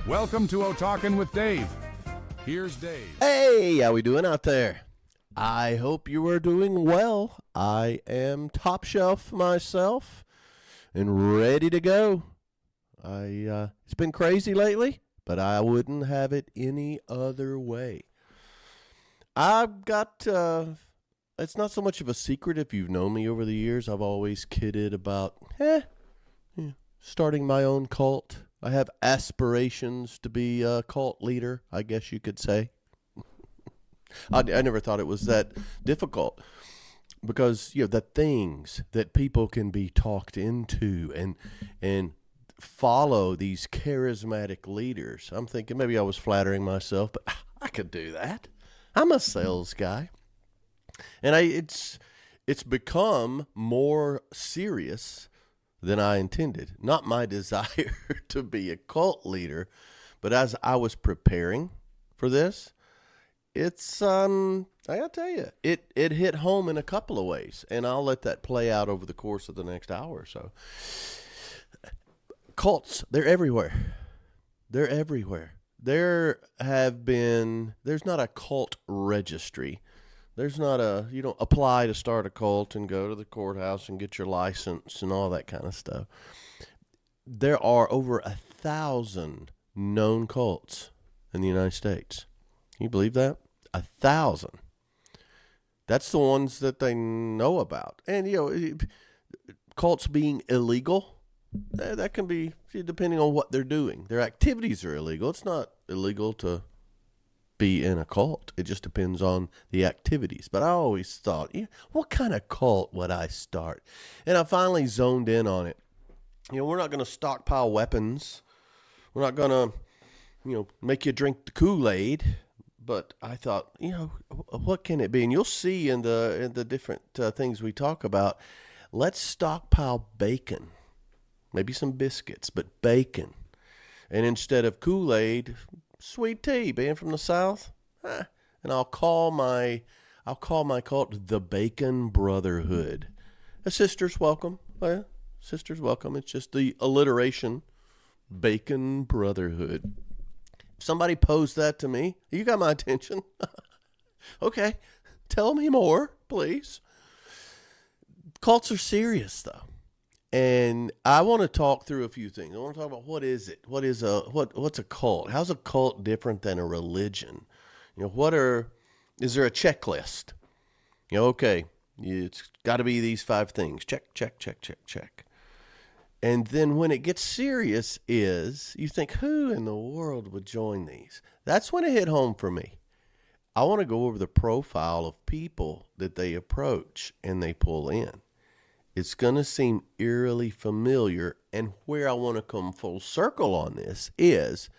Welcome to O-Talkin' with Dave. Here's Dave. Hey, how we doing out there? I hope you are doing well. I am top shelf myself and ready to go. It's been crazy lately, but I wouldn't have it any other way. I've got, it's not so much of a secret if you've known me over the years. I've always kidded about, starting my own cult. I have aspirations to be a cult leader, I guess you could say. I never thought it was that difficult because, the things that people can be talked into and follow these charismatic leaders. I'm thinking maybe I was flattering myself, but I could do that. I'm a sales guy. And it's become more serious than I intended. Not my desire to be a cult leader, but as I was preparing for this, it's I gotta tell you, it hit home in a couple of ways, and I'll let that play out over the course of the next hour or so. Cults, they're everywhere. They're everywhere. There's not a cult registry. There's not you don't apply to start a cult and go to the courthouse and get your license and all that kind of stuff. There are over 1,000 known cults in the United States. Can you believe that? 1,000. That's the ones that they know about. And, cults being illegal, that can be depending on what they're doing. Their activities are illegal. It's not illegal to be in a cult. It just depends on the activities. But I always thought, what kind of cult would I start? And I finally zoned in on it. We're not going to stockpile weapons. We're not going to, make you drink the Kool-Aid. But I thought, what can it be? And you'll see in the different things we talk about, let's stockpile bacon. Maybe some biscuits, but bacon. And instead of Kool-Aid, sweet tea, being from the South. And I'll call my cult the BACON Brotherhood. A sister's welcome. Well, sister's welcome. It's just the alliteration. BACON Brotherhood. If somebody posed that to me, you got my attention. Okay, tell me more, please. Cults are serious, though. And I want to talk through a few things. I want to talk about what is it? What's a cult? How's a cult different than a religion? Is there a checklist? Okay, it's got to be these 5 things. Check, check, check, check, check. And then when it gets serious you think, who in the world would join these? That's when it hit home for me. I want to go over the profile of people that they approach and they pull in. It's going to seem eerily familiar, and where I want to come full circle on this is,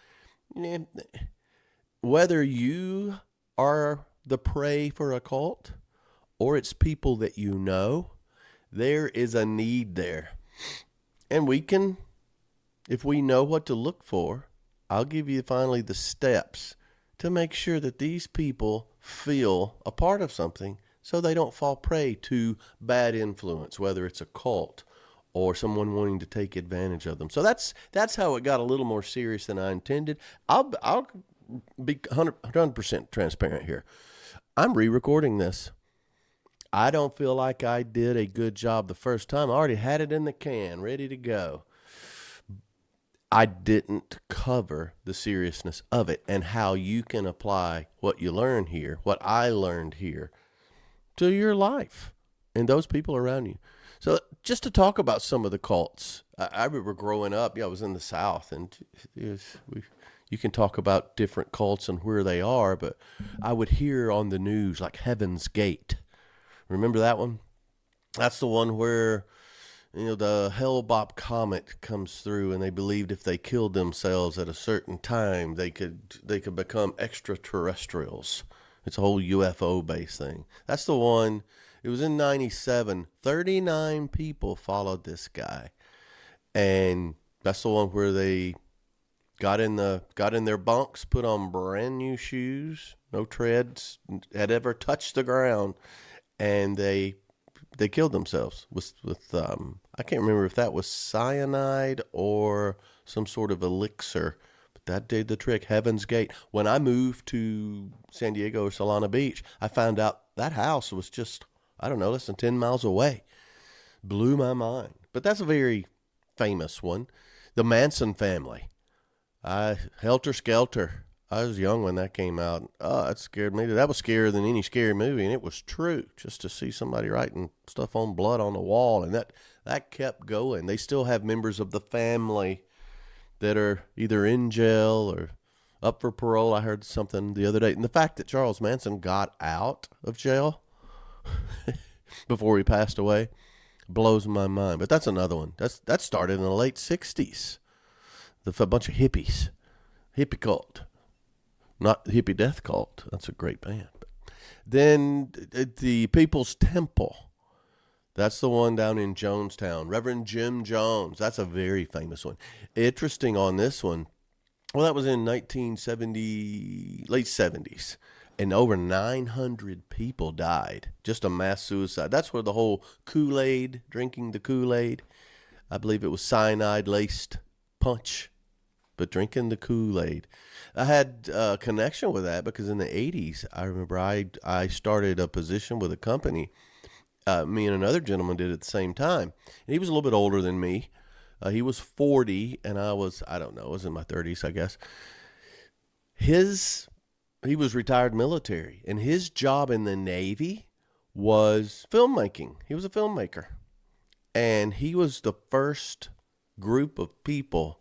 whether you are the prey for a cult or it's people that you know, there is a need there. And we can, if we know what to look for, I'll give you finally the steps to make sure that these people feel a part of something so they don't fall prey to bad influence, whether it's a cult or someone wanting to take advantage of them. So that's how it got a little more serious than I intended. I'll be 100% transparent here. I'm re-recording this. I don't feel like I did a good job the first time. I already had it in the can, ready to go. I didn't cover the seriousness of it and how you can apply what you learn here, what I learned here, to your life and those people around you. So just to talk about some of the cults, I remember growing up, I was in the South, and you can talk about different cults and where they are, but I would hear on the news like Heaven's Gate. Remember that one? That's the one where, the Hale-Bopp comet comes through, and they believed if they killed themselves at a certain time, they could become extraterrestrials. It's a whole UFO-based thing. That's the one. It was in 97. 39 people followed this guy. And that's the one where they got in their bunks, put on brand new shoes, no treads had ever touched the ground, and they killed themselves with I can't remember if that was cyanide or some sort of elixir, but That did the trick. Heaven's Gate. When I moved to San Diego or Solana Beach, I found out that house was just, I don't know, less than 10 miles away. Blew my mind. But that's a very famous one. The Manson family. Helter Skelter. I was young when that came out. Oh, that scared me. That was scarier than any scary movie, and it was true. Just to see somebody writing stuff on blood on the wall, and that kept going. They still have members of the family that are either in jail or up for parole. I heard something the other day. And the fact that Charles Manson got out of jail before he passed away blows my mind. But that's another one. That started in the late 60s. A bunch of hippies. Hippie cult. Not the Hippie Death Cult. That's a great band. Then the People's Temple. That's the one down in Jonestown. Reverend Jim Jones. That's a very famous one. Interesting on this one. Well, that was in 1970, late 70s. And over 900 people died. Just a mass suicide. That's where the whole Kool-Aid, drinking the Kool-Aid. I believe it was cyanide-laced punch. But drinking the Kool-Aid. I had a connection with that because in the 80s, I remember I started a position with a company. Me and another gentleman did it at the same time. And he was a little bit older than me. He was 40 and I was in my 30s, I guess. He was retired military, and his job in the Navy was filmmaking. He was a filmmaker. And he was the first group of people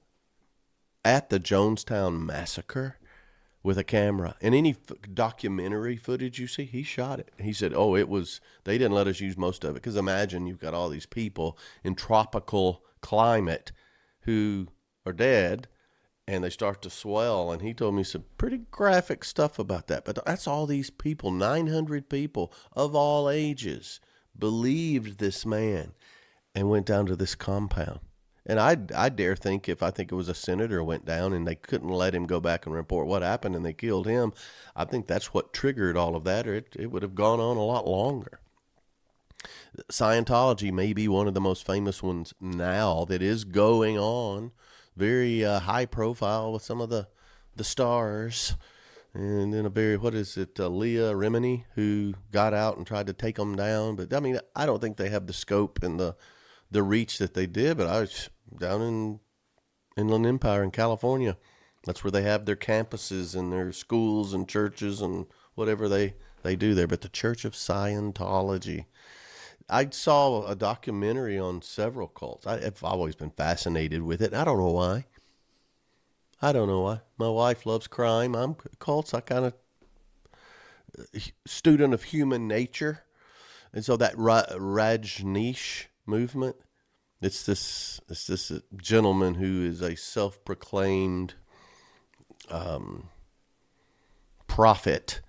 at the Jonestown massacre with a camera. And any documentary footage you see, he shot it. He said, they didn't let us use most of it. Because imagine you've got all these people in tropical climate who are dead and they start to swell. And he told me some pretty graphic stuff about that. But that's all these people, 900 people of all ages, believed this man and went down to this compound. And I dare think if it was a senator went down and they couldn't let him go back and report what happened and they killed him, I think that's what triggered all of that, or it would have gone on a lot longer. Scientology may be one of the most famous ones now that is going on. Very high profile with some of the stars. And then Leah Remini, who got out and tried to take them down. But, I mean, I don't think they have the scope and the reach that they did. But I was down in Inland Empire in California. That's where they have their campuses and their schools and churches and whatever they do there. But the Church of Scientology. I saw a documentary on several cults. I've always been fascinated with it. I don't know why. My wife loves crime. I'm cults. I kind of student of human nature. And so that Rajneesh movement, it's this gentleman who is a self-proclaimed prophet.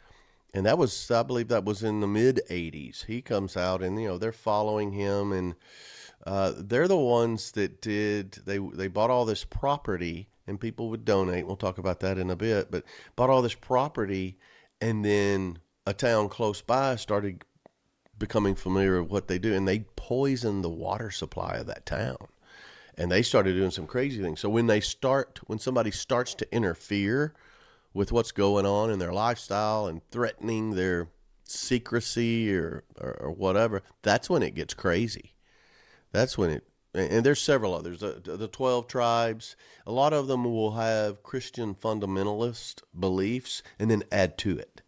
And I believe that was in the mid 80s. He comes out and, they're following him, and they're the ones that they bought all this property and people would donate. We'll talk about that in a bit, but bought all this property, and then a town close by started becoming familiar with what they do, and they poisoned the water supply of that town. And they started doing some crazy things. So when somebody starts to interfere with what's going on in their lifestyle and threatening their secrecy or whatever, that's when it gets crazy. That's when and there's several others. The 12 tribes, a lot of them will have Christian fundamentalist beliefs and then add to it,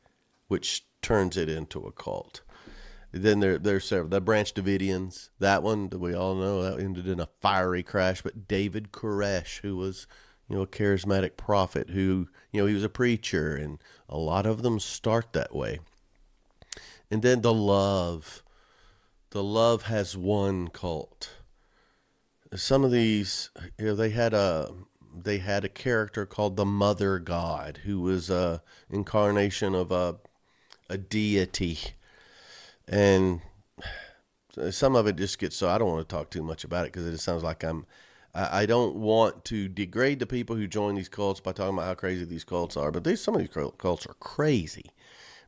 which turns it into a cult. Then there's several. The Branch Davidians, that one that we all know, that ended in a fiery crash. But David Koresh, who was a charismatic prophet, who he was a preacher, and a lot of them start that way. And then the Love has one cult. Some of these, they had a character called the Mother God, who was a incarnation of a deity. And some of it just gets, so I don't want to talk too much about it because it just sounds like I don't want to degrade the people who join these cults by talking about how crazy these cults are. But some of these cults are crazy.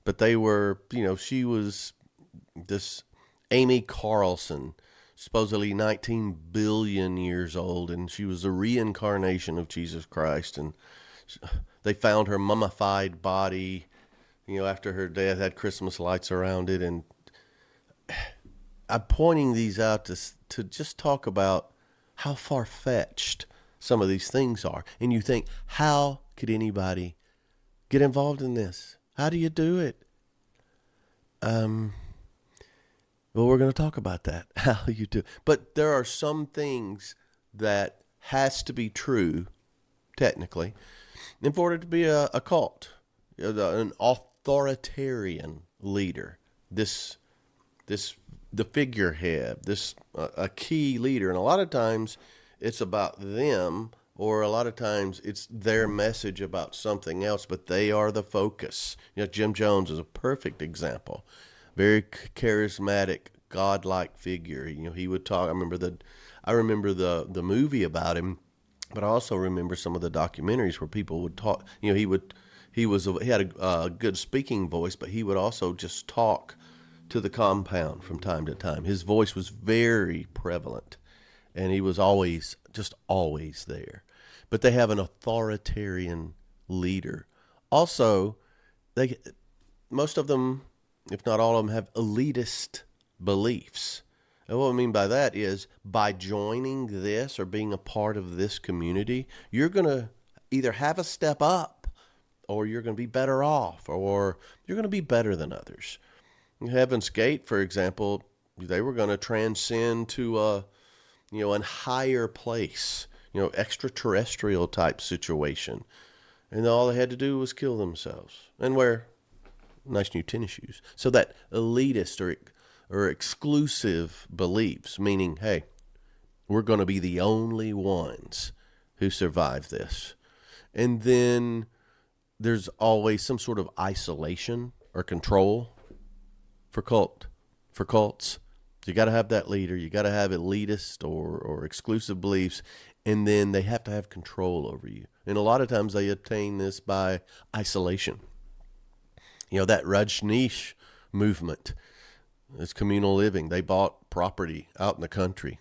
But they were, she was this Amy Carlson, supposedly 19 billion years old, and she was the reincarnation of Jesus Christ. And They found her mummified body, after her death, had Christmas lights around it. And I'm pointing these out to just talk about how far-fetched some of these things are. And you think, how could anybody get involved in this? How do you do it? Well, we're going to talk about that, how you do. But there are some things that has to be true, technically, in order to be a cult, an authoritarian leader, the figurehead, a key leader. And a lot of times it's about them, or a lot of times it's their message about something else, but they are the focus. Jim Jones is a perfect example. Very charismatic, godlike figure. He would talk. I remember the movie about him, but I also remember some of the documentaries where people would talk. He had a good speaking voice, but he would also just talk to the compound from time to time. His voice was very prevalent, and he was always there. But they have an authoritarian leader. Also, most of them, if not all of them, have elitist beliefs. And what I mean by that is, by joining this or being a part of this community, you're going to either have a step up, or you're going to be better off, or you're going to be better than others. Heaven's Gate, for example, they were going to transcend to a higher place, extraterrestrial type situation. And all they had to do was kill themselves and wear nice new tennis shoes. So that elitist or exclusive beliefs, meaning, hey, we're going to be the only ones who survive this. And then there's always some sort of isolation or control for cults. You got to have that leader. You got to have elitist or exclusive beliefs, and then they have to have control over you. And a lot of times they obtain this by isolation. That Rajneesh movement, it's communal living. They bought property out in the country,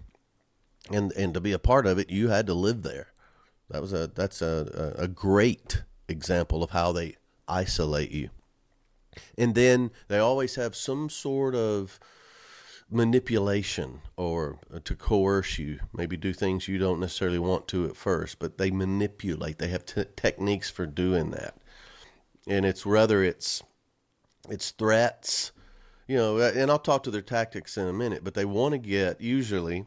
and to be a part of it, you had to live there. That's a great example of how they isolate you. And then they always have some sort of manipulation or to coerce you, maybe do things you don't necessarily want to at first, but they manipulate. They have techniques for doing that. And it's threats, and I'll talk to their tactics in a minute, but they want to get your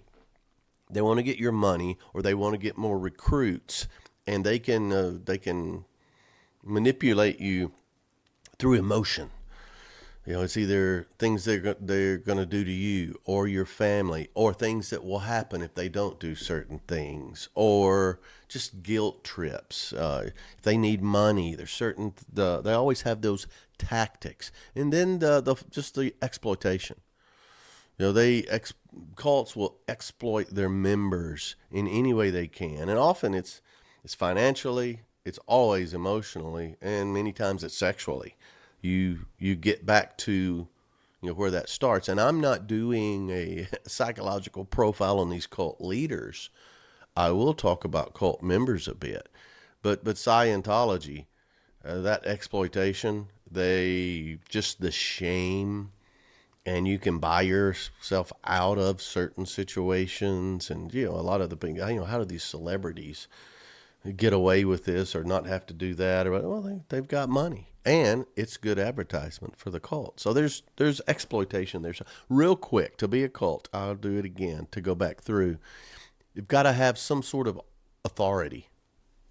money, or they want to get more recruits, and they can manipulate you through emotion. It's either things they're going to do to you or your family, or things that will happen if they don't do certain things, or just guilt trips. If they need money, they always have those tactics. And then the exploitation. Cults will exploit their members in any way they can, and often it's financially, it's always emotionally, and many times it's sexually. You get back to where that starts. And I'm not doing a psychological profile on these cult leaders. I will talk about cult members a bit, but Scientology, that exploitation, the shame, and you can buy yourself out of certain situations. And a lot of the things, how do these celebrities get away with this or not have to do that? Or they've got money, and it's good advertisement for the cult. So there's exploitation. There's real quick, to be a cult, I'll do it again, to go back through. You've got to have some sort of authority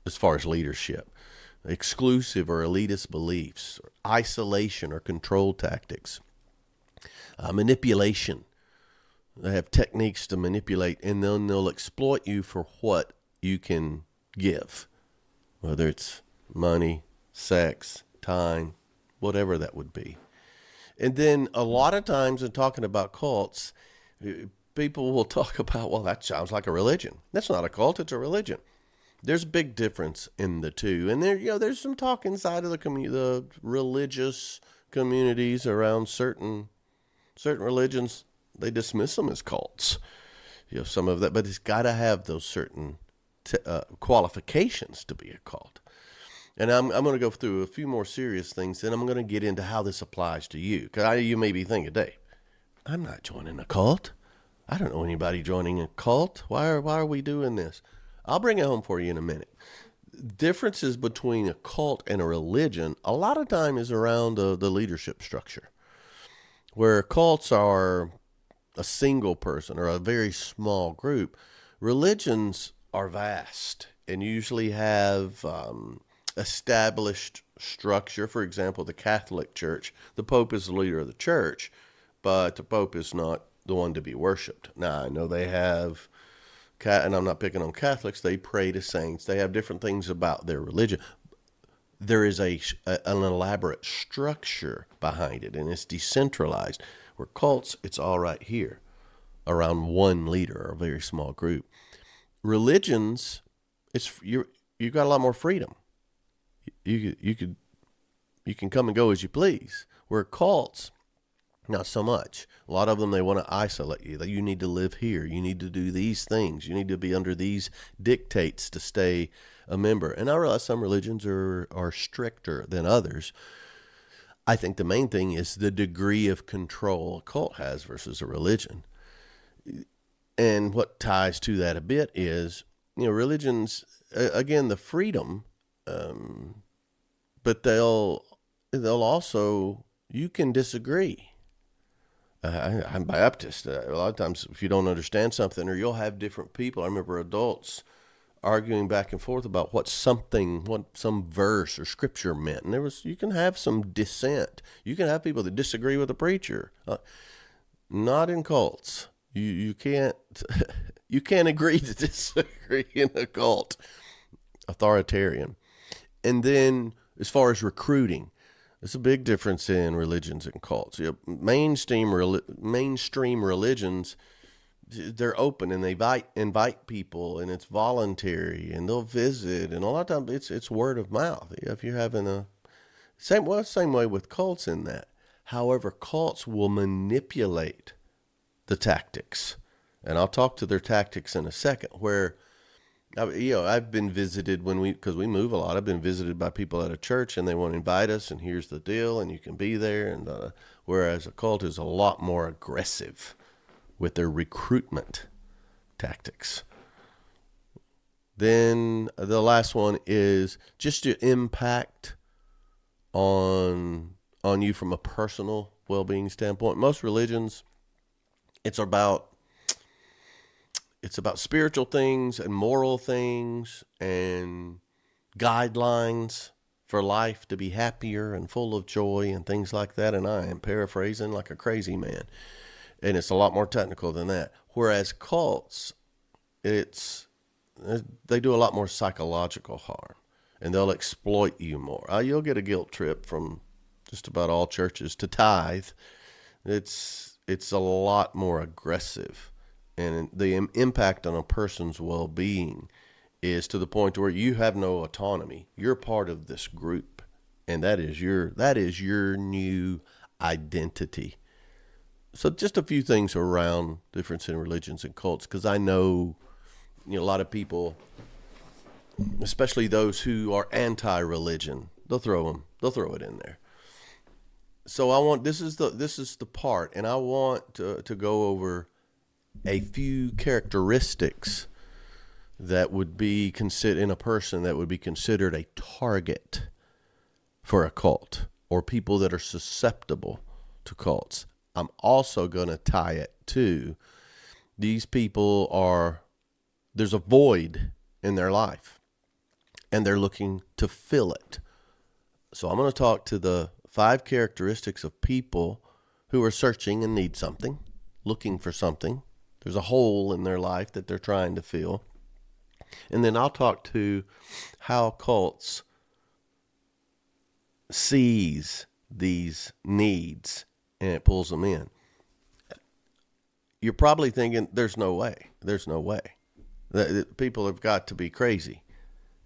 as far as leadership, exclusive or elitist beliefs, or isolation or control tactics, manipulation. They have techniques to manipulate, and then they'll exploit you for what you can give, whether it's money, sex, time, whatever that would be. And then a lot of times in talking about cults, people will talk about, well, that sounds like a religion. That's not a cult, it's a religion. There's a big difference in the two. And there's some talk inside of the religious communities around certain religions. They dismiss them as cults. Some of that, but it's got to have those certain qualifications to be a cult. And I'm going to go through a few more serious things, then I'm going to get into how this applies to you. Because you may be thinking, Dave, I'm not joining a cult. I don't know anybody joining a cult. Why are we doing this? I'll bring it home for you in a minute. Differences between a cult and a religion a lot of time is around the leadership structure, where cults are a single person or a very small group. Religions are vast and usually have established structure. For example, the Catholic Church, the Pope is the leader of the church, but the Pope is not the one to be worshipped. Now, I know they have, and I'm not picking on Catholics, they pray to saints. They have different things about their religion. There is an elaborate structure behind it, and it's decentralized. Where cults, it's all right here around one leader or a very small group. Religions, you've got a lot more freedom. You can come and go as you please. Where cults, not so much. A lot of them, they want to isolate you. That you need to live here. You need to do these things. You need to be under these dictates to stay a member. And I realize some religions are stricter than others. I think the main thing is the degree of control a cult has versus a religion. And what ties to that a bit is, religions, again, the freedom, but they'll also, you can disagree. I'm Baptist. A lot of times, if you don't understand something, or you'll have different people. I remember adults arguing back and forth about what some verse or scripture meant, and you can have some dissent. You can have people that disagree with the preacher. Not in cults. You can't you can't agree to disagree in a cult. Authoritarian. And then, as far as recruiting, there's a big difference in religions and cults. Mainstream religions, they're open and they invite people, and it's voluntary, and they'll visit, and a lot of times it's word of mouth. If you're having same way with cults in that. However, cults will manipulate the tactics, and I'll talk to their tactics in a second. Where I've been visited because we move a lot. I've been visited by people at a church, and they want to invite us, and here's the deal, and you can be there. And whereas a cult is a lot more aggressive with their recruitment tactics. Then the last one is just your impact on you from a personal well-being standpoint. Most religions, it's about spiritual things and moral things and guidelines for life to be happier and full of joy and things like that. And I am paraphrasing like a crazy man. And it's a lot more technical than that. Whereas cults, they do a lot more psychological harm, and they'll exploit you more. You'll get a guilt trip from just about all churches to tithe. It's a lot more aggressive. And the impact on a person's well-being is to the point where you have no autonomy. You're part of this group, and that is your new identity. So just a few things around difference in religions and cults, because I know, a lot of people, especially those who are anti-religion, they'll throw it in there. So this is the part, and I want to go over a few characteristics that would be considered in a person that would be considered a target for a cult, or people that are susceptible to cults. I'm also going to tie it to these people there's a void in their life, and they're looking to fill it. So I'm going to talk to the 5 characteristics of people who are searching and need something, looking for something. There's a hole in their life that they're trying to fill. And then I'll talk to how cults sees these needs and it pulls them in. You're probably thinking, there's no way. People have got to be crazy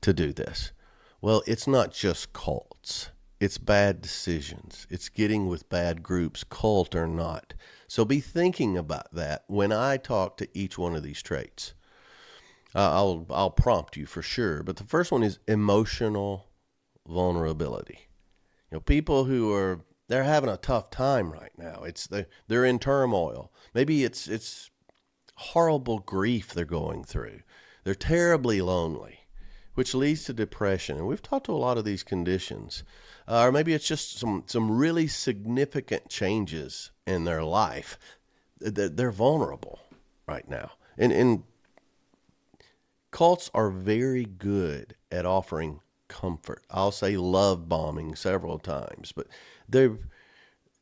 to do this. Well, it's not just cults. It's bad decisions. It's getting with bad groups, cult or not. So be thinking about that when I talk to each one of these traits. I'll prompt you for sure. But the first one is emotional vulnerability. People who they're having a tough time right now. They're in turmoil. Maybe it's horrible grief they're going through. They're terribly lonely, which leads to depression. And we've talked to a lot of these conditions. Or maybe it's just some really significant changes in their life. They're vulnerable right now. And cults are very good at offering comfort. I'll say love bombing several times, but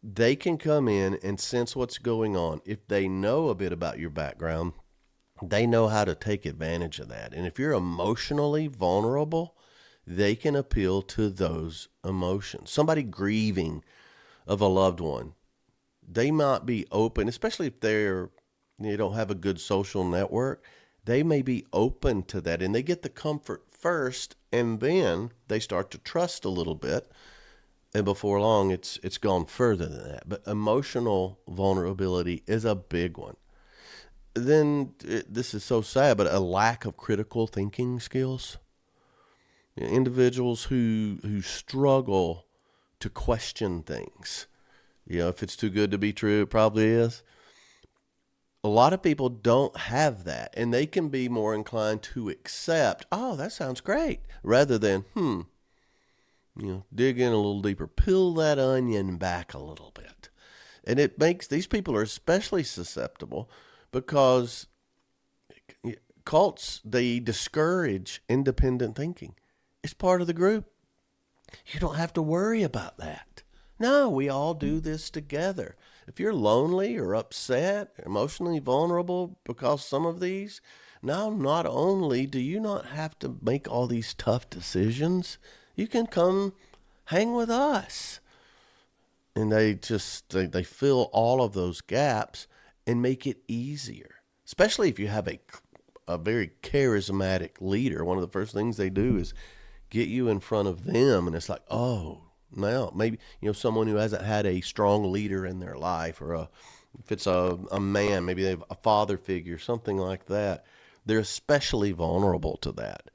they can come in and sense what's going on. If they know a bit about your background, they know how to take advantage of that. And if you're emotionally vulnerable, they can appeal to those emotions. Somebody grieving of a loved one, they might be open, especially if they don't have a good social network. They may be open to that, and they get the comfort first, and then they start to trust a little bit. And before long, it's gone further than that. But emotional vulnerability is a big one. Then this is so sad, but a lack of critical thinking skills. Individuals who struggle to question things. If it's too good to be true, it probably is. A lot of people don't have that, and they can be more inclined to accept, oh, that sounds great, rather than, dig in a little deeper, peel that onion back a little bit. And it makes, these people are especially susceptible because cults, they discourage independent thinking. It's part of the group. You don't have to worry about that. No, we all do this together. If you're lonely or upset, emotionally vulnerable because some of these, now not only do you not have to make all these tough decisions, you can come hang with us. And they fill all of those gaps and make it easier. Especially if you have a very charismatic leader. One of the first things they do is get you in front of them, and it's like, oh, now maybe someone who hasn't had a strong leader in their life, or if it's a man, maybe they have a father figure, something like that. They're especially vulnerable to that.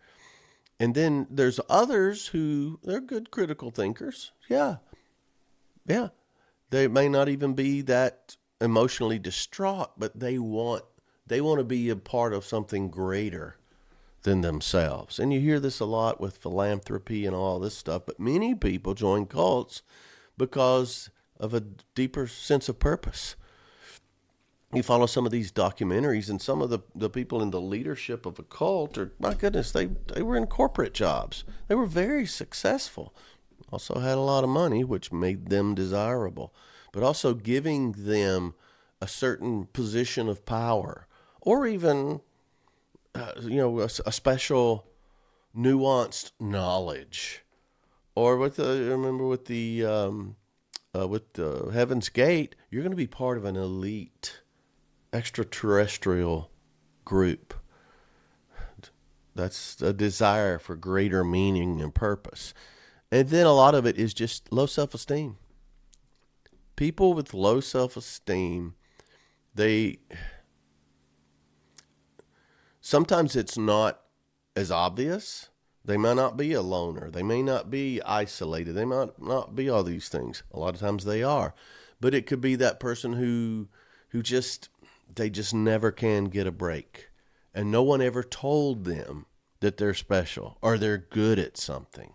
And then there's others who they're good critical thinkers. Yeah. They may not even be that emotionally distraught, but they want to be a part of something greater than themselves. And you hear this a lot with philanthropy and all this stuff, but many people join cults because of a deeper sense of purpose. You follow some of these documentaries, and some of the people in the leadership of a cult are, my goodness, they were in corporate jobs. They were very successful. Also had a lot of money, which made them desirable, but also giving them a certain position of power, or even a special nuanced knowledge. Or with Heaven's Gate, you're going to be part of an elite extraterrestrial group. That's a desire for greater meaning and purpose. And then a lot of it is just low self-esteem. People with low self-esteem, sometimes it's not as obvious. They may not be a loner. They may not be isolated. They might not be all these things. A lot of times they are. But it could be that person who they just never can get a break. And no one ever told them that they're special or they're good at something.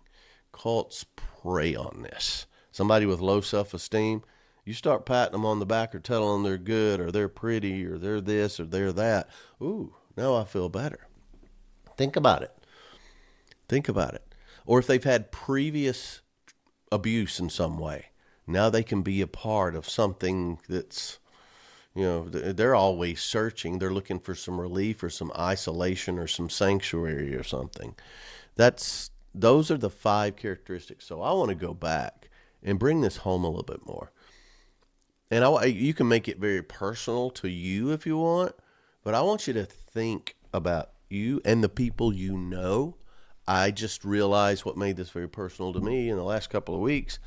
Cults prey on this. Somebody with low self-esteem, you start patting them on the back or telling them they're good or they're pretty or they're this or they're that. Ooh, now I feel better. Think about it. Or if they've had previous abuse in some way, now they can be a part of something that's, they're always searching. They're looking for some relief or some isolation or some sanctuary or something. Those are the 5 characteristics. So I want to go back and bring this home a little bit more. And you can make it very personal to you if you want, but I want you to think about you and the people you know. I just realized what made this very personal to me in the last couple of weeks.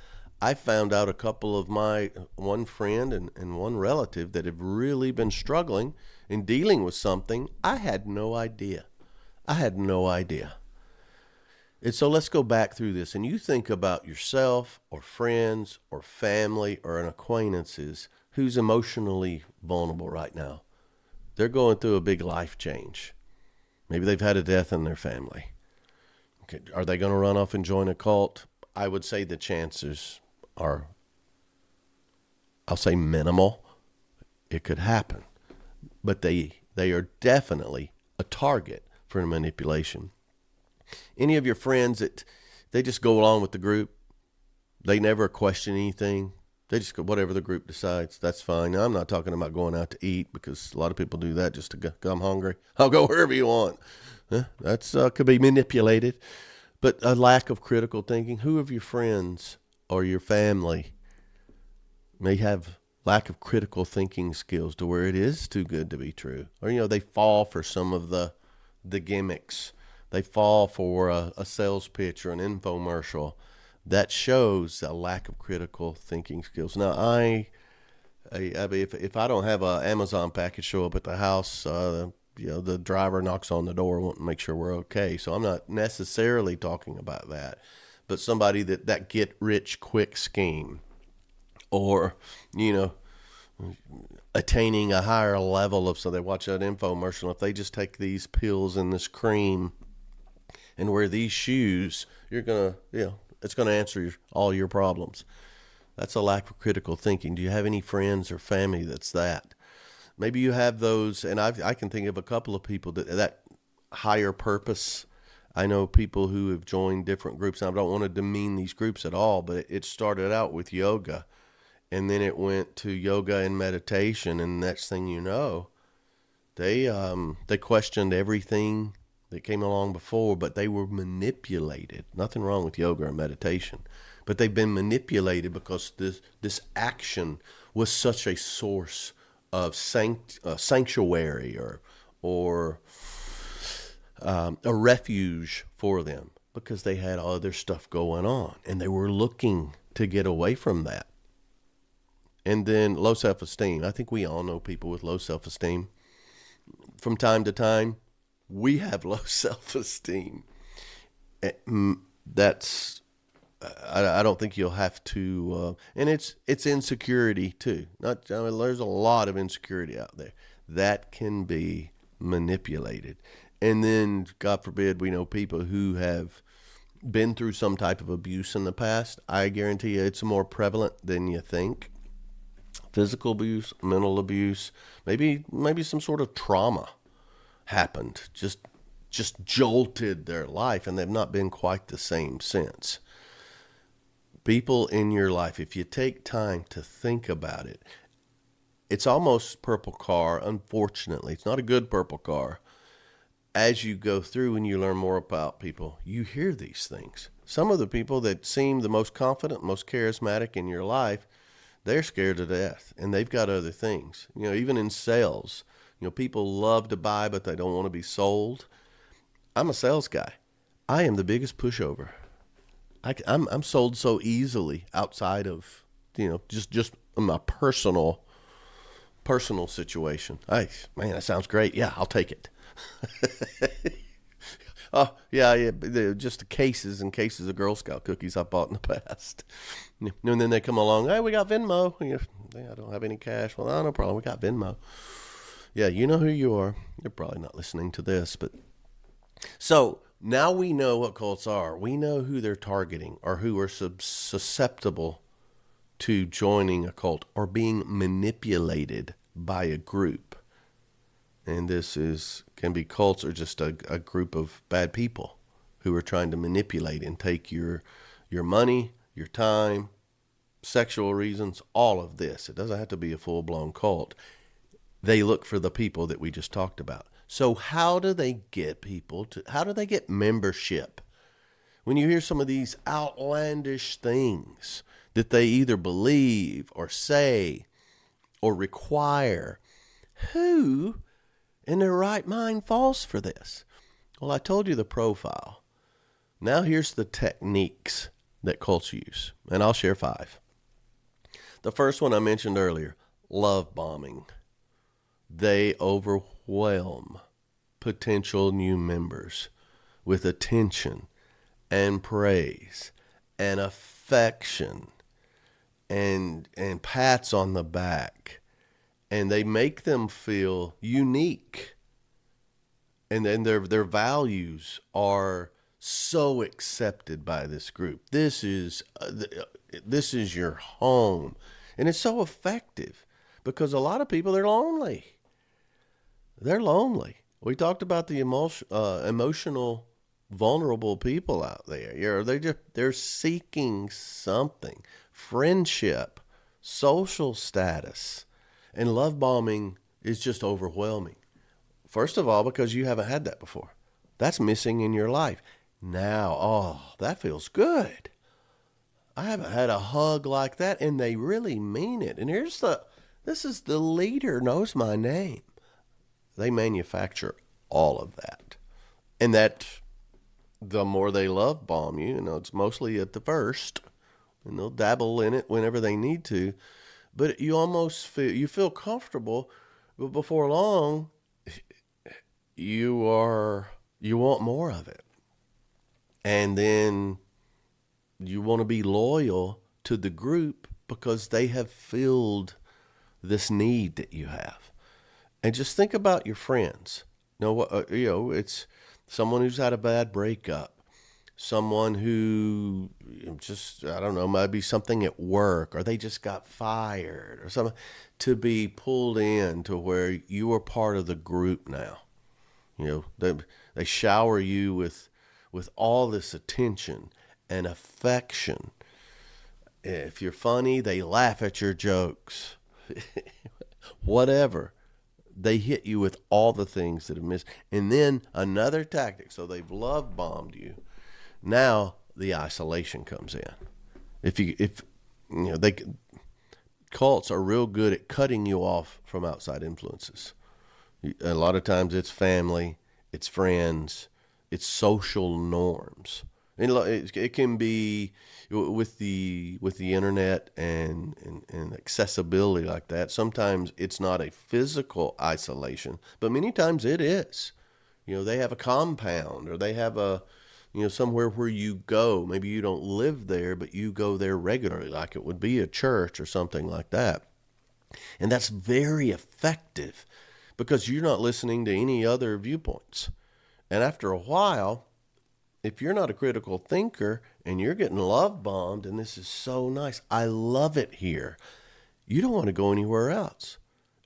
I found out a couple of my one friend and one relative that have really been struggling and dealing with something I had no idea. And so let's go back through this. And you think about yourself or friends or family or an acquaintances who's emotionally vulnerable right now. They're going through a big life change. Maybe they've had a death in their family. Okay, are they going to run off and join a cult? I would say the chances are, I'll say minimal. It could happen. But they are definitely a target for manipulation. Any of your friends that they just go along with the group, they never question anything. They just go, whatever the group decides, that's fine. Now, I'm not talking about going out to eat, because a lot of people do that just to go, I'm hungry. I'll go wherever you want. That's could be manipulated. But a lack of critical thinking. Who of your friends or your family may have lack of critical thinking skills to where it is too good to be true? Or, they fall for some of the gimmicks. They fall for a sales pitch or an infomercial. That shows a lack of critical thinking skills. Now, I mean, if I don't have an Amazon package show up at the house, the driver knocks on the door, wanting to make sure we're okay. So I'm not necessarily talking about that, but somebody that get rich quick scheme, or attaining a higher level of. So they watch that infomercial. If they just take these pills and this cream and wear these shoes, you're gonna it's going to answer all your problems. That's a lack of critical thinking. Do you have any friends or family that's that? Maybe you have those, and I can think of a couple of people that higher purpose. I know people who have joined different groups, and I don't want to demean these groups at all, but it started out with yoga, and then it went to yoga and meditation, and next thing you know, they questioned everything that came along before, but they were manipulated. Nothing wrong with yoga or meditation, but they've been manipulated because this action was such a source of sanctuary or a refuge for them, because they had other stuff going on and they were looking to get away from that. And then low self-esteem. I think we all know people with low self-esteem. From time to time, we have low self-esteem. That's, I don't think you'll have to, and it's insecurity too. There's a lot of insecurity out there that can be manipulated. And then, God forbid, we know people who have been through some type of abuse in the past. I guarantee you it's more prevalent than you think. Physical abuse, mental abuse, maybe some sort of trauma happened, just jolted their life, and they've not been quite the same since. People in your life, if you take time to think about it, it's almost purple car. Unfortunately, it's not a good purple car. As you go through and you learn more about people, you hear these things. Some of the people that seem the most confident, most charismatic in your life, they're scared to death, and they've got other things. Even in sales, people love to buy, but they don't want to be sold. I'm a sales guy. I am the biggest pushover. I'm sold so easily outside of, just my personal situation. Man, that sounds great. Yeah, I'll take it. Oh, yeah, just cases and cases of Girl Scout cookies I bought in the past. And then they come along, hey, we got Venmo. I don't have any cash. Well, no problem. We got Venmo. Yeah, you know who you are. You're probably not listening to this, but so now we know what cults are. We know who they're targeting, or who are susceptible to joining a cult or being manipulated by a group. And this can be cults, or just a group of bad people who are trying to manipulate and take your money, your time, sexual reasons, all of this. It doesn't have to be a full-blown cult. They look for the people that we just talked about. So how do they get membership? When you hear some of these outlandish things that they either believe or say or require, who in their right mind falls for this? Well, I told you the profile. Now here's the techniques that cults use, and I'll share 5. The first one I mentioned earlier, love bombing. They overwhelm potential new members with attention and praise and affection and pats on the back, and they make them feel unique, and then their values are so accepted by this group. This is your home, and it's so effective because a lot of people, they're lonely. They're lonely. We talked about the emotional, vulnerable people out there. They're seeking something, friendship, social status, and love bombing is just overwhelming. First of all, because you haven't had that before. That's missing in your life. Now, oh, that feels good. I haven't had a hug like that, and they really mean it. And this is the leader knows my name. They manufacture all of that. And that, the more they love bomb you, it's mostly at the first, and they'll dabble in it whenever they need to. But you almost feel comfortable, but before long, you want more of it. And then you want to be loyal to the group because they have filled this need that you have. And just think about your friends. It's someone who's had a bad breakup, someone who just, I don't know, maybe something at work, or they just got fired or something, to be pulled in to where you are part of the group now. They shower you with all this attention and affection. If you're funny, they laugh at your jokes. Whatever. They hit you with all the things that have missed. And then another tactic. So they've love bombed you. Now the isolation comes in. Cults are real good at cutting you off from outside influences. A lot of times it's family, it's friends, it's social norms. And it can be with the internet and accessibility like that. Sometimes it's not a physical isolation, but many times it is. They have a compound, or they have somewhere where you go. Maybe you don't live there, but you go there regularly, like it would be a church or something like that. And that's very effective because you're not listening to any other viewpoints. And after a while, if you're not a critical thinker and you're getting love bombed, and this is so nice, I love it here, you don't want to go anywhere else.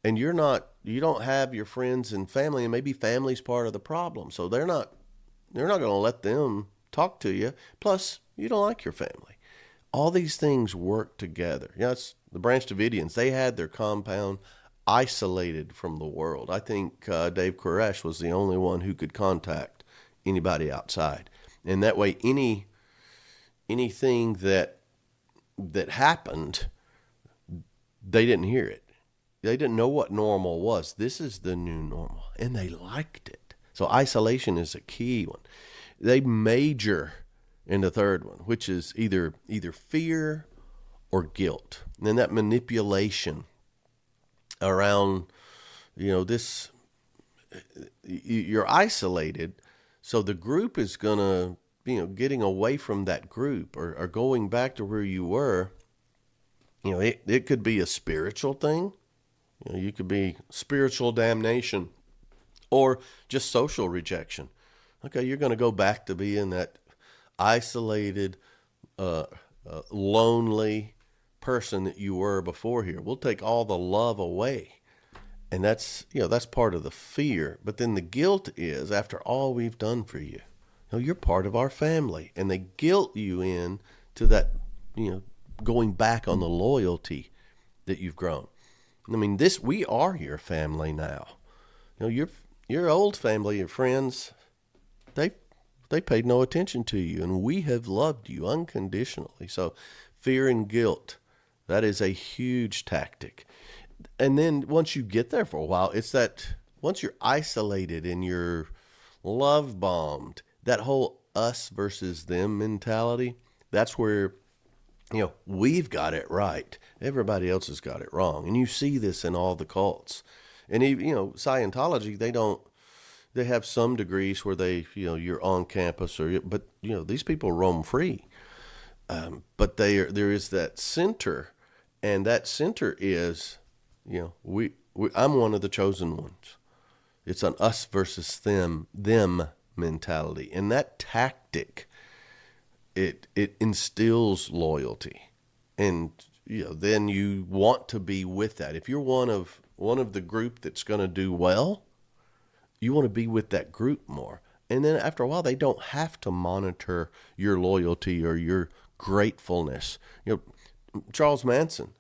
And you don't have your friends and family, and maybe family's part of the problem. So they're not going to let them talk to you. Plus, you don't like your family. All these things work together. It's the Branch Davidians. They had their compound isolated from the world. I think Dave Koresh was the only one who could contact anybody outside. And that way, anything that happened, they didn't hear it. They didn't know what normal was. This is the new normal, and they liked it. So isolation is a key one. They major in the third one, which is either fear or guilt. And then that manipulation around, this, you're isolated. So the group is going to, getting away from that group or going back to where you were, it could be a spiritual thing. You could be spiritual damnation or just social rejection. Okay, you're going to go back to being that isolated, lonely person that you were before here. We'll take all the love away. And that's part of the fear. But then the guilt is, after all we've done for you, you're part of our family. And they guilt you in to that, going back on the loyalty that you've grown. I mean, we are your family now. Your old family, your friends, they paid no attention to you, and we have loved you unconditionally. So fear and guilt, that is a huge tactic. And then once you get there for a while, it's that once you're isolated and you're love bombed, that whole us versus them mentality, that's where, we've got it right. Everybody else has got it wrong. And you see this in all the cults. And even, Scientology, they have some degrees where you're on campus, but these people roam free. But there is that center, and that center is, I'm one of the chosen ones. It's an us versus them mentality, and that tactic, it instills loyalty, and then you want to be with that. If you're one of the group that's going to do well, you want to be with that group more. And then after a while, they don't have to monitor your loyalty or your gratefulness. Charles Manson,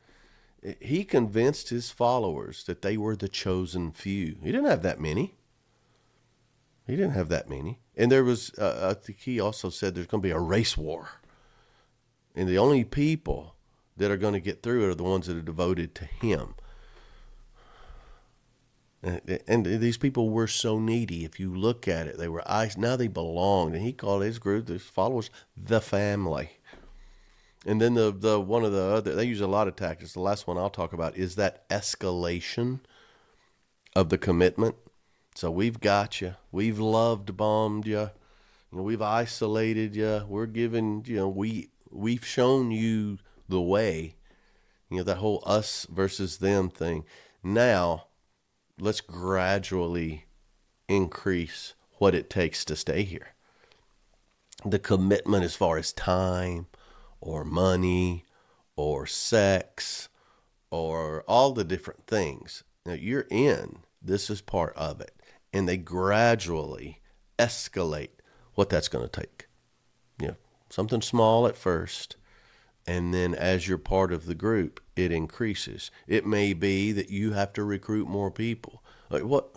he convinced his followers that they were the chosen few. He didn't have that many. And there was, I think he also said there's going to be a race war. And the only people that are going to get through it are the ones that are devoted to him. And these people were so needy. If you look at it, they were now they belonged. And he called his group, his followers, the family. And then the one of the other, they use a lot of tactics. The last one I'll talk about is that escalation of the commitment. So we've got you. We've loved bombed you. We've isolated you. We're giving, we've shown you the way. That whole us versus them thing. Now, let's gradually increase what it takes to stay here. The commitment as far as time or money or sex or all the different things. Now you're in. This is part of it. And they gradually escalate what that's going to take. Something small at first. And then as you're part of the group, it increases. It may be that you have to recruit more people. Like what?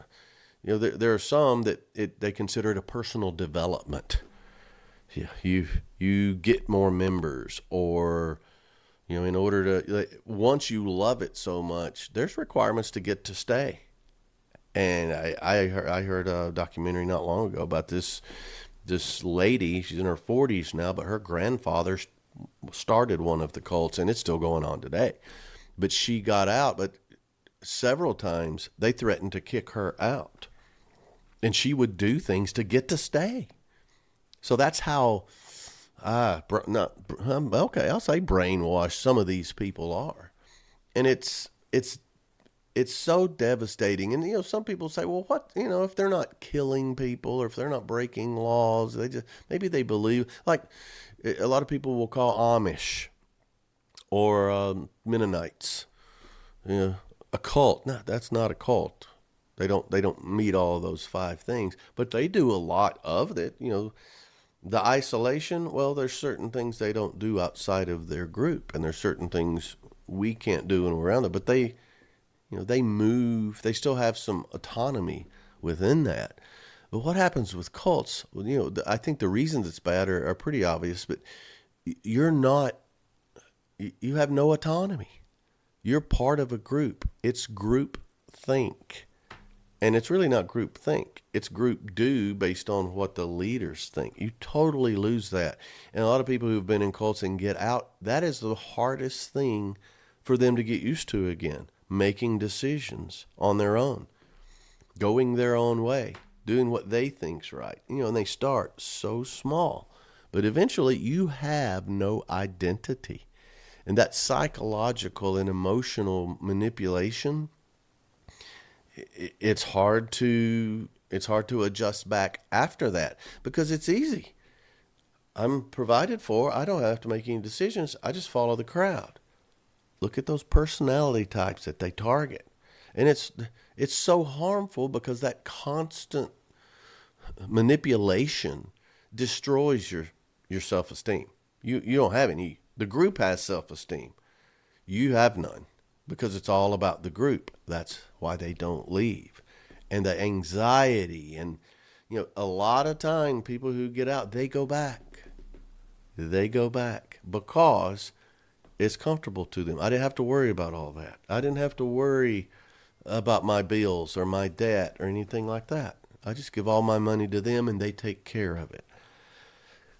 There are some that they consider it a personal development. You get more members, or in order to, once you love it so much, there's requirements to get to stay. And I heard a documentary not long ago about this lady. She's in her 40s now, but her grandfather started one of the cults, and it's still going on today. But she got out, but several times they threatened to kick her out, and she would do things to get to stay. So that's how, I'll say brainwashed some of these people are. And it's so devastating. And, some people say, well, what, if they're not killing people or if they're not breaking laws, maybe they believe, like a lot of people will call Amish or Mennonites, a cult. No, that's not a cult. They don't meet all of those 5 things, but they do a lot of it. The isolation, well, there's certain things they don't do outside of their group, and there's certain things we can't do when we're around them, but they move, they still have some autonomy within that. But what happens with cults, I think the reasons it's bad are pretty obvious, but you have no autonomy. You're part of a group. It's group think. And it's really not group think. It's group do based on what the leaders think. You totally lose that. And a lot of people who've been in cults and get out, that is the hardest thing for them to get used to again. Making decisions on their own. Going their own way. Doing what they think's right. And they start so small. But eventually you have no identity. And that psychological and emotional manipulation, it's hard to adjust back after that, because it's easy. I'm provided for. I don't have to make any decisions. I just follow the crowd. Look at those personality types that they target. And it's so harmful because that constant manipulation destroys your self-esteem. You don't have any. The group has self-esteem. You have none. Because it's all about the group. That's why they don't leave. And the anxiety. And, a lot of time, people who get out, they go back. They go back because it's comfortable to them. I didn't have to worry about all that. I didn't have to worry about my bills or my debt or anything like that. I just give all my money to them and they take care of it.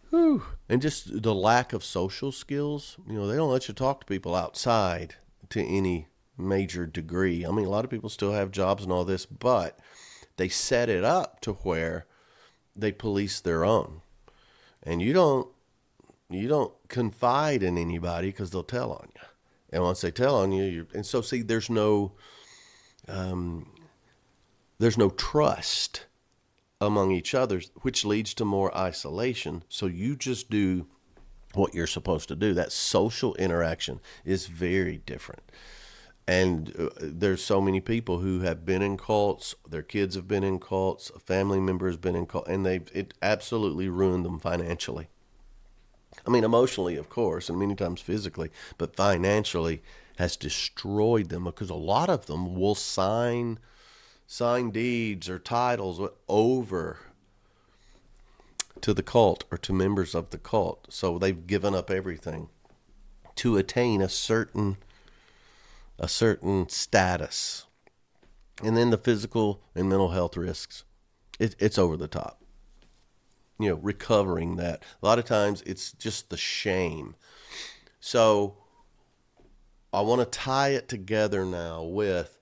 Whew. And just the lack of social skills. They don't let you talk to people outside to any major degree. I mean, a lot of people still have jobs and all this, but they set it up to where they police their own. And you don't confide in anybody because they'll tell on you. And once they tell on you, see, there's no trust among each other, which leads to more isolation. So you just do what you're supposed to do. That social interaction is very different. And there's so many people who have been in cults, their kids have been in cults, a family member has been in cults, and it absolutely ruined them financially. I mean, emotionally, of course, and many times physically, but financially has destroyed them, because a lot of them will sign deeds or titles over to the cult or to members of the cult. So they've given up everything to attain a certain status. And then the physical and mental health risks, it's over the top. Recovering that. A lot of times it's just the shame. So I want to tie it together now with,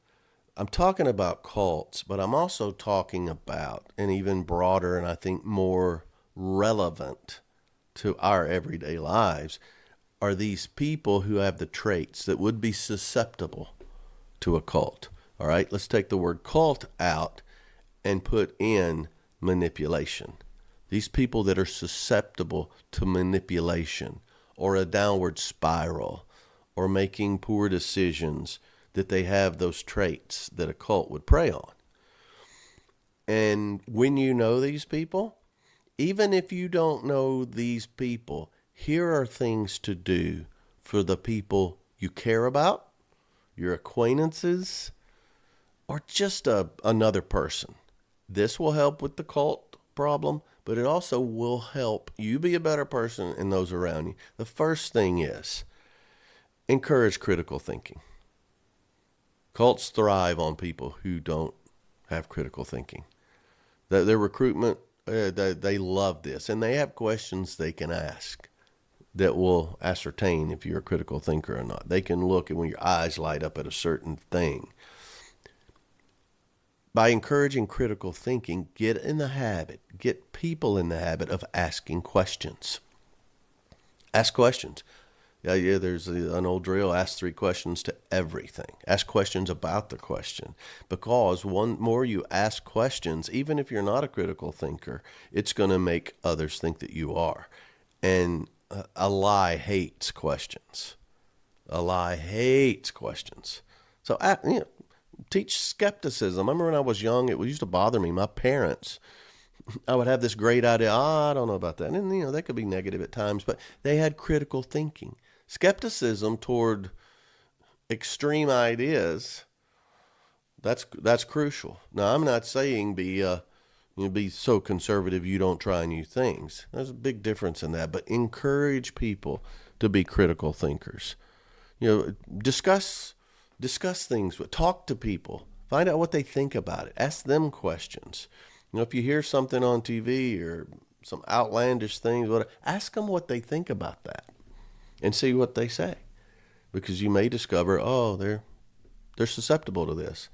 I'm talking about cults, but I'm also talking about, and even broader and I think more relevant to our everyday lives, are these people who have the traits that would be susceptible to a cult. All right, let's take the word cult out and put in manipulation. These people that are susceptible to manipulation or a downward spiral or making poor decisions, that they have those traits that a cult would prey on. And when you know these people, even if you don't know these people, here are things to do for the people you care about, your acquaintances, or just another person. This will help with the cult problem, but it also will help you be a better person and those around you. The first thing is encourage critical thinking. Cults thrive on people who don't have critical thinking. Their recruitment, they love this, and they have questions they can ask that will ascertain if you're a critical thinker or not. They can look at when your eyes light up at a certain thing. By encouraging critical thinking, get people in the habit of asking questions. Ask questions. Yeah, there's an old drill, ask 3 questions to everything. Ask questions about the question. Because one more you ask questions, even if you're not a critical thinker, it's going to make others think that you are. And a lie hates questions. A lie hates questions. So, teach skepticism. I remember when I was young, it used to bother me. My parents, I would have this great idea. I don't know about that. And, that could be negative at times, but they had critical thinking. Skepticism toward extreme ideas, that's crucial. Now, I'm not saying be so conservative you don't try new things. There's a big difference in that. But encourage people to be critical thinkers. Discuss things, talk to people, find out what they think about it. Ask them questions. If you hear something on TV or some outlandish things, ask them what they think about that and see what they say, because you may discover, they're susceptible to this.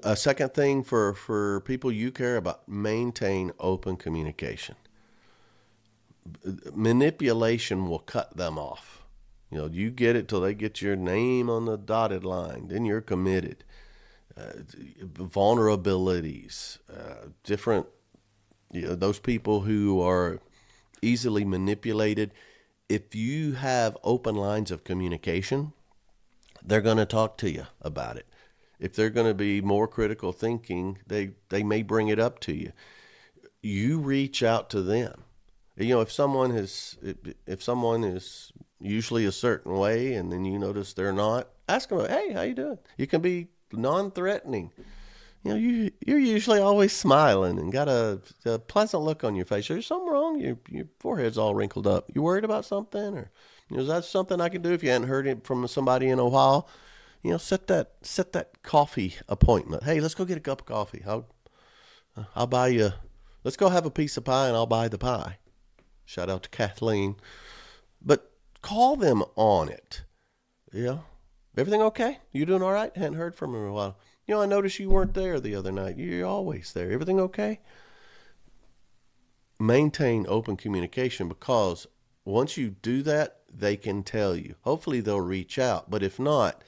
A second thing for people you care about, maintain open communication. Manipulation will cut them off. You get it till they get your name on the dotted line. Then you're committed. Vulnerabilities, different, those people who are easily manipulated. If you have open lines of communication, they're going to talk to you about it. If they're going to be more critical thinking, they may bring it up to you. You reach out to them. If someone is usually a certain way, and then you notice they're not, ask them, hey, how you doing? You can be non-threatening. You're usually always smiling and got a pleasant look on your face. There's something wrong? Your forehead's all wrinkled up. You worried about something? Or is that something I can do if you hadn't heard it from somebody in a while? Set that coffee appointment. Hey, let's go get a cup of coffee. I'll buy you. Let's go have a piece of pie and I'll buy the pie. Shout out to Kathleen. But call them on it. Everything okay? You doing all right? Hadn't heard from him in a while. I noticed you weren't there the other night. You're always there. Everything okay? Maintain open communication, because once you do that, they can tell you. Hopefully they'll reach out. But if not,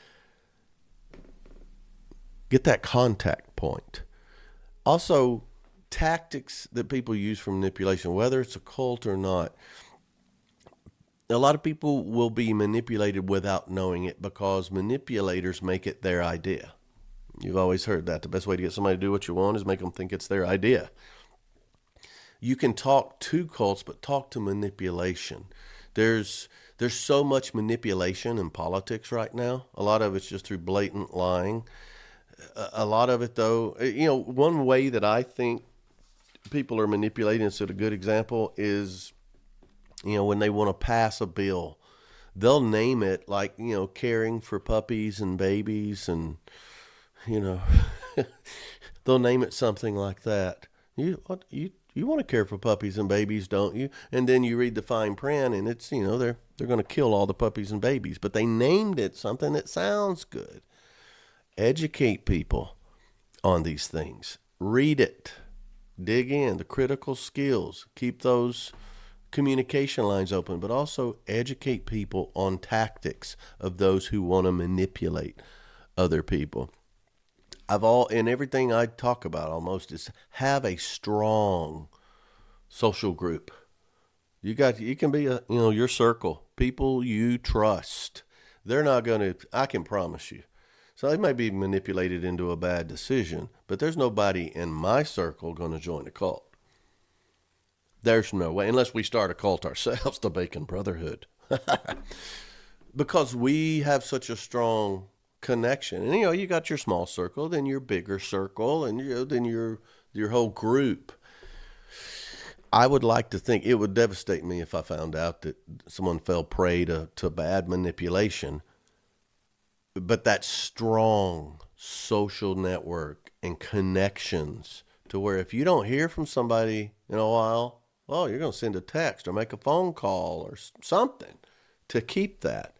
get that contact point. Also, tactics that people use for manipulation, whether it's a cult or not. A lot of people will be manipulated without knowing it, because manipulators make it their idea. You've always heard that. The best way to get somebody to do what you want is make them think it's their idea. You can talk to cults, but talk to manipulation. There's so much manipulation in politics right now. A lot of it's just through blatant lying. A lot of it, though, one way that I think people are manipulating, it's a good example, is, when they want to pass a bill, they'll name it like, caring for puppies and babies, and, they'll name it something like that. You want to care for puppies and babies, don't you? And then you read the fine print, and it's, they're going to kill all the puppies and babies, but they named it something that sounds good. Educate people on these things. Read it. Dig in. The critical skills. Keep those communication lines open, but also educate people on tactics of those who want to manipulate other people. In everything I talk about almost is have a strong social group. You can be your circle, people you trust. They're not going to, I can promise you. So they may be manipulated into a bad decision, but there's nobody in my circle going to join a cult. There's no way, unless we start a cult ourselves, the BACON Brotherhood. Because we have such a strong connection. And, you got your small circle, then your bigger circle, and then your whole group. I would like to think it would devastate me if I found out that someone fell prey to bad manipulation. But that strong social network and connections to where if you don't hear from somebody in a while, well, you're going to send a text or make a phone call or something to keep that.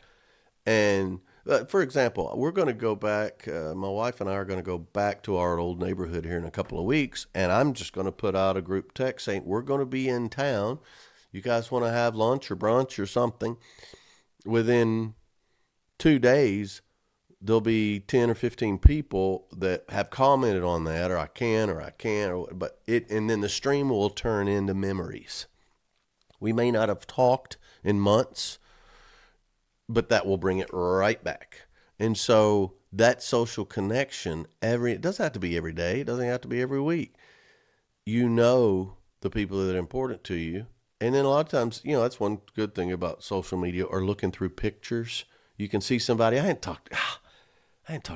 And for example, we're going to go back, my wife and I are going to go back to our old neighborhood here in a couple of weeks, and I'm just going to put out a group text saying, we're going to be in town. You guys want to have lunch or brunch or something? Within 2 days, there'll be 10 or 15 people that have commented on that, or I can't, and then the stream will turn into memories. We may not have talked in months, but that will bring it right back. And so that social connection, it doesn't have to be every day. It doesn't have to be every week. The people that are important to you. And then a lot of times, that's one good thing about social media or looking through pictures. You can see somebody I hadn't talked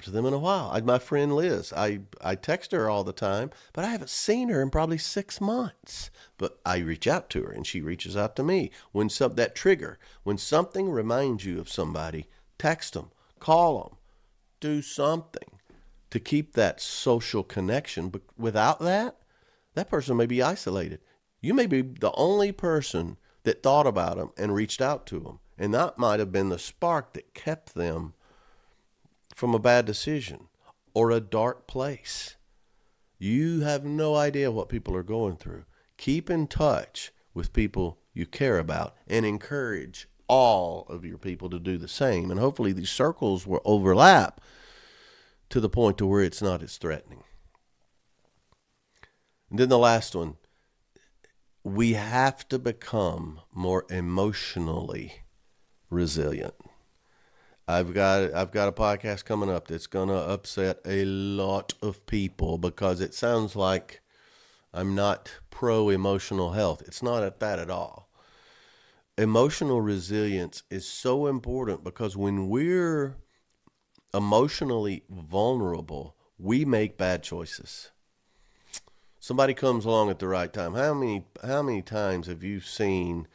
to them in a while. My friend Liz, I text her all the time, but I haven't seen her in probably 6 months. But I reach out to her, and she reaches out to me. When something reminds you of somebody, text them, call them, do something to keep that social connection. But without that person may be isolated. You may be the only person that thought about them and reached out to them, and that might have been the spark that kept them from a bad decision or a dark place. You have no idea what people are going through. Keep in touch with people you care about and encourage all of your people to do the same. And hopefully these circles will overlap to the point to where it's not as threatening. And then the last one, we have to become more emotionally resilient. I've got a podcast coming up that's going to upset a lot of people because it sounds like I'm not pro-emotional health. It's not that at all. Emotional resilience is so important because when we're emotionally vulnerable, we make bad choices. Somebody comes along at the right time. How many times have you seen,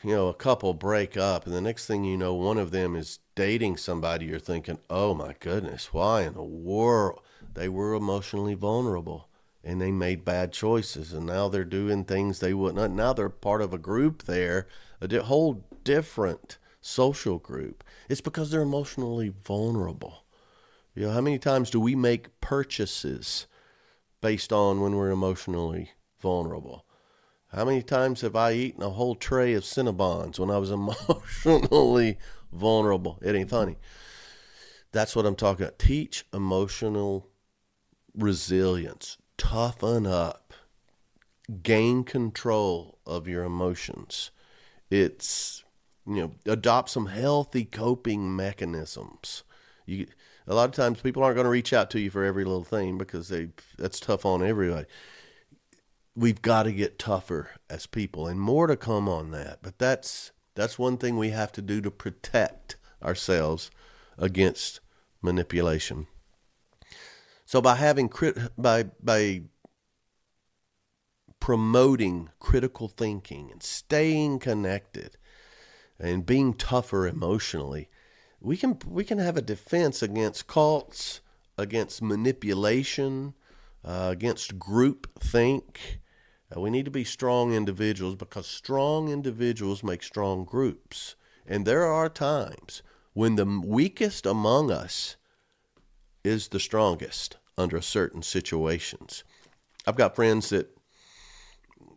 a couple break up, and the next thing you know, one of them is dating somebody? You're thinking, oh my goodness, why in the world? They were emotionally vulnerable and they made bad choices, and now they're doing things they wouldn't. Now they're part of a group there, a whole different social group. It's because they're emotionally vulnerable. You know, how many times do we make purchases based on when we're emotionally vulnerable? How many times have I eaten a whole tray of Cinnabons when I was emotionally vulnerable? It ain't funny. That's what I'm talking about. Teach emotional resilience. Toughen up. Gain control of your emotions. It's, adopt some healthy coping mechanisms. A lot of times people aren't going to reach out to you for every little thing because that's tough on everybody. We've got to get tougher as people, and more to come on that. But that's one thing we have to do to protect ourselves against manipulation. So by promoting critical thinking and staying connected and being tougher emotionally, we can have a defense against cults, against manipulation, against groupthink. We need to be strong individuals because strong individuals make strong groups. And there are times when the weakest among us is the strongest under certain situations. I've got friends that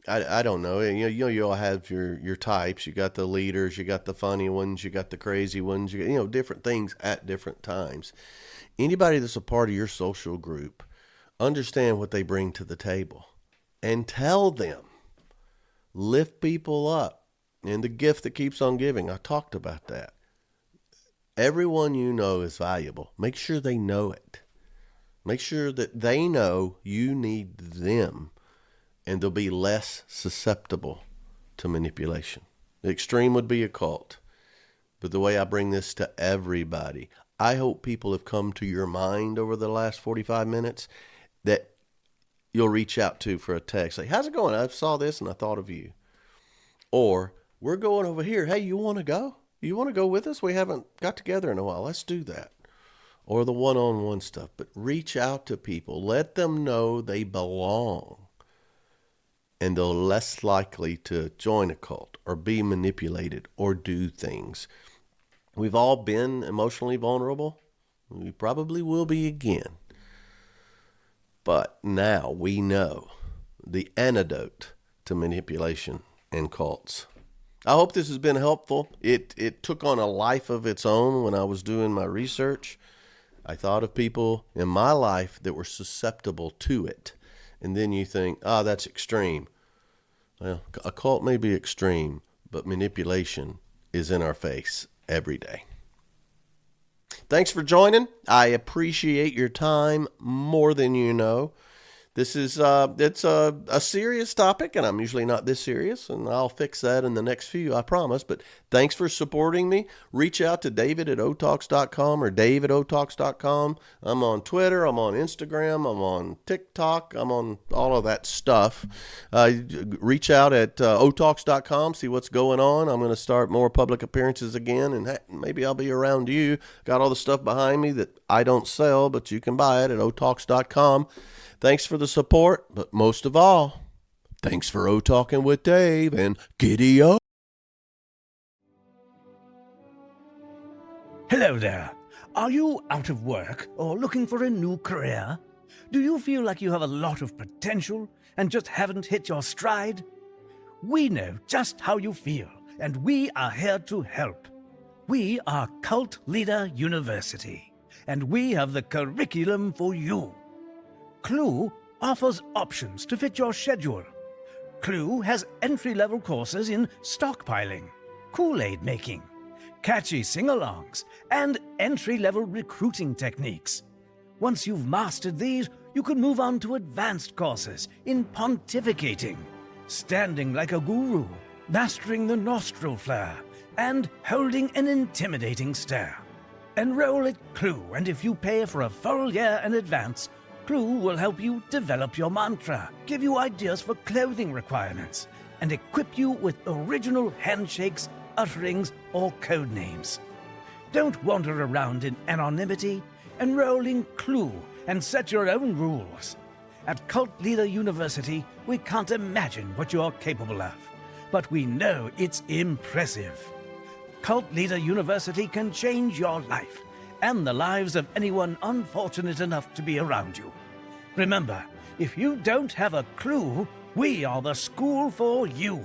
I don't know. You all have your types. You got the leaders. You got the funny ones. You got the crazy ones. You got, different things at different times. Anybody that's a part of your social group, understand what they bring to the table and tell them. Lift people up. And the gift that keeps on giving. I talked about that. Everyone you know is valuable. Make sure they know it. Make sure that they know you need them. And they'll be less susceptible to manipulation. The extreme would be a cult. But the way I bring this to everybody, I hope people have come to your mind over the last 45 minutes that you'll reach out to for a text. Like, how's it going? I saw this and I thought of you. Or, we're going over here. Hey, you want to go? You want to go with us? We haven't got together in a while. Let's do that. Or the one-on-one stuff. But reach out to people. Let them know they belong. And they're less likely to join a cult or be manipulated or do things. We've all been emotionally vulnerable. We probably will be again. But now we know the antidote to manipulation and cults. I hope this has been helpful. It took on a life of its own when I was doing my research. I thought of people in my life that were susceptible to it. And then you think, that's extreme. Well, a cult may be extreme, but manipulation is in our face every day. Thanks for joining. I appreciate your time more than you know. This is it's a serious topic, and I'm usually not this serious, and I'll fix that in the next few, I promise. But thanks for supporting me. Reach out to David at otalks.com or Dave at otalks.com. I'm on Twitter. I'm on Instagram. I'm on TikTok. I'm on all of that stuff. Reach out at otalks.com. See what's going on. I'm going to start more public appearances again, and maybe I'll be around you. Got all the stuff behind me that I don't sell, but you can buy it at otalks.com. Thanks for the support, but most of all, thanks for O-Talking with Dave and Giddy-O. Hello there. Are you out of work or looking for a new career? Do you feel like you have a lot of potential and just haven't hit your stride? We know just how you feel, and we are here to help. We are Cult Leader University, and we have the curriculum for you. Clue offers options to fit your schedule. Clue has entry-level courses in stockpiling, Kool-Aid making, catchy sing-alongs, and entry-level recruiting techniques. Once you've mastered these, you can move on to advanced courses in pontificating, standing like a guru, mastering the nostril flare, and holding an intimidating stare. Enroll at Clue, and if you pay for a full year in advance, Clue will help you develop your mantra, give you ideas for clothing requirements, and equip you with original handshakes, utterings, or code names. Don't wander around in anonymity. Enroll in Clue and set your own rules. At Cult Leader University, we can't imagine what you're capable of, but we know it's impressive. Cult Leader University can change your life, and the lives of anyone unfortunate enough to be around you. Remember, if you don't have a clue, we are the school for you.